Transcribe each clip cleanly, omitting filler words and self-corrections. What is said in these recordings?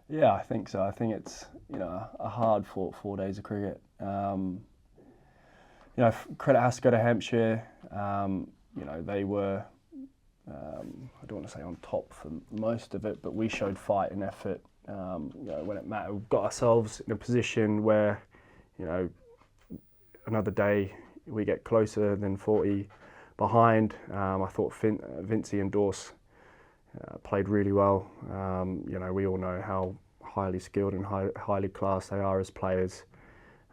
Yeah, I think so. I think it's a hard fought 4 days of cricket. Credit has to go to Hampshire. They were I don't want to say on top for most of it, but we showed fight and effort. When it mattered, we got ourselves in a position where you know another day we get closer than 40 behind. I thought Vincey and Dorse played really well. We all know how highly skilled and highly classed they are as players.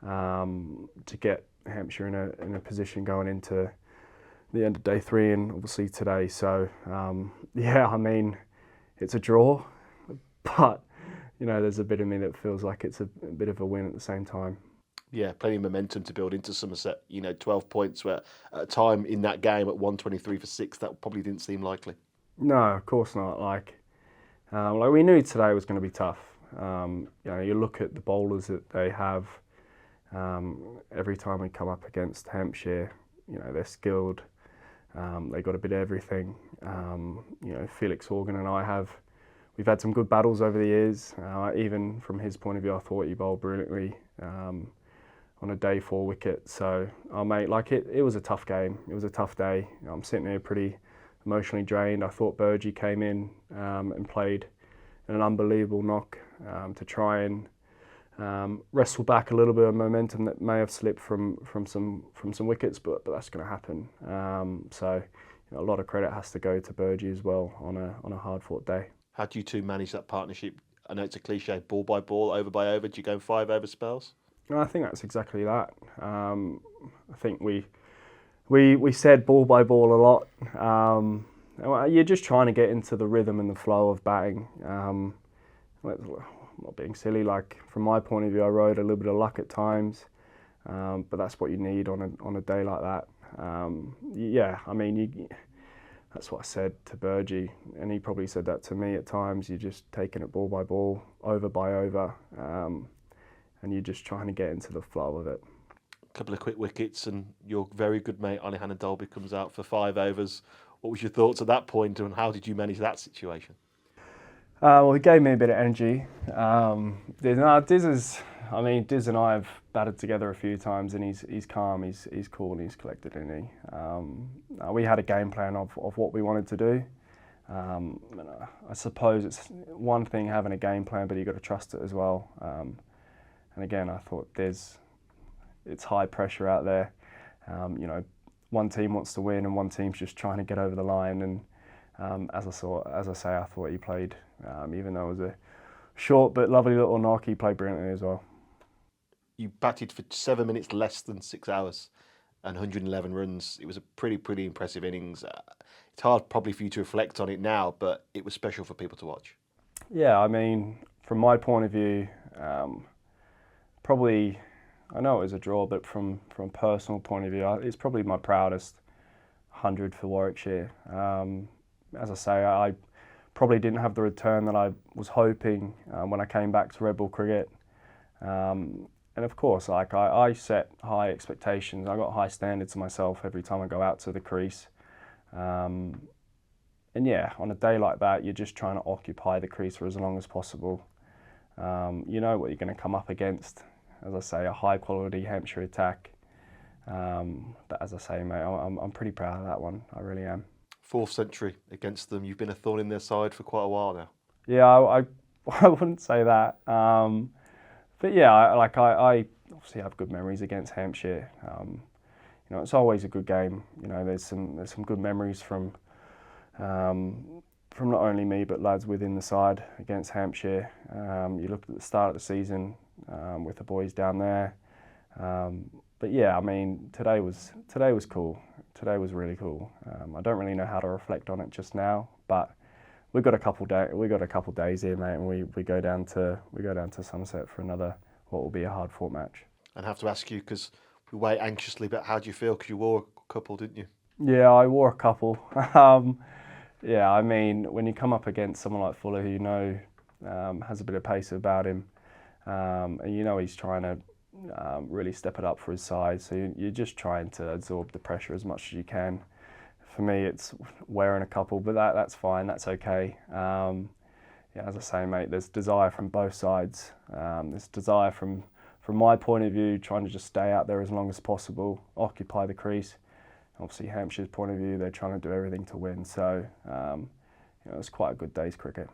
To get Hampshire in a position going into the end of day 3 and obviously today. So it's a draw, but there's a bit of me that feels like it's a bit of a win at the same time. Yeah, plenty of momentum to build into Somerset. 12 points were at a time in that game at 123 for 6. That probably didn't seem likely. No, of course not. We knew today was going to be tough. You look at the bowlers that they have. Every time we come up against Hampshire, they're skilled. They got a bit of everything. Felix Horgan and we've had some good battles over the years. Even from his point of view, I thought he bowled brilliantly on a day 4 wicket. So, it was a tough game. It was a tough day. I'm sitting here pretty emotionally drained. I thought Burgee came in and played an unbelievable knock to try and wrestle back a little bit of momentum that may have slipped from some wickets, but that's going to happen. A lot of credit has to go to Burgee as well on a hard fought day. How do you two manage that partnership? I know it's a cliche, ball by ball, over by over. Do you go 5 over spells? No, I think that's exactly that. I think we said ball by ball a lot. You're just trying to get into the rhythm and the flow of batting. I'm not being silly. From my point of view, I rode a little bit of luck at times, but that's what you need on a day like that. That's what I said to Burgee, and he probably said that to me at times. You're just taking it ball by ball, over by over, and you're just trying to get into the flow of it. A couple of quick wickets, and your very good mate Alihan Dolby comes out for 5 overs. What was your thoughts at that point, and how did you manage that situation? He gave me a bit of energy. Diz and I have batted together a few times, and he's calm, he's cool, and he's collected, isn't he? We had a game plan of what we wanted to do. I suppose it's one thing having a game plan, but you've got to trust it as well. And again, I thought it's high pressure out there. One team wants to win, and one team's just trying to get over the line. And as I say, I thought he played, even though it was a short but lovely little knock, he played brilliantly as well. You batted for 7 minutes less than 6 hours and 111 runs. It was a pretty impressive innings. It's hard probably for you to reflect on it now, but it was special for people to watch. Yeah, from my point of view, probably, I know it was a draw, but from a personal point of view, it's probably my proudest 100 for Warwickshire. As I say, I probably didn't have the return that I was hoping when I came back to Red Bull cricket. And of course, I set high expectations. I got high standards to myself every time I go out to the crease. And yeah, on a day like that, you're just trying to occupy the crease for as long as possible. You know what you're going to come up against. As I say, a high quality Hampshire attack. But as I say, mate, I'm pretty proud of that one. I really am. 4th century against them. You've been a thorn in their side for quite a while now. Yeah, I wouldn't say that. But yeah, I obviously have good memories against Hampshire. It's always a good game. There's some good memories from not only me but lads within the side against Hampshire. You looked at the start of the season with the boys down there. But yeah, today was cool. Today was really cool. I don't really know how to reflect on it just now, but we got a couple days here, mate, and we go down to Somerset for another what will be a hard fought match. And I have to ask you, because we wait anxiously, but how do you feel? Because you wore a couple, didn't you? Yeah, I wore a couple. Yeah, when you come up against someone like Fuller, who has a bit of pace about him, and he's trying to really step it up for his side, so you're just trying to absorb the pressure as much as you can. For me, it's wearing a couple, but that's fine, that's okay. yeah, as I say, mate, there's desire from both sides. There's desire from my point of view, trying to just stay out there as long as possible, occupy the crease. Obviously, Hampshire's point of view, they're trying to do everything to win. So, it's quite a good day's cricket.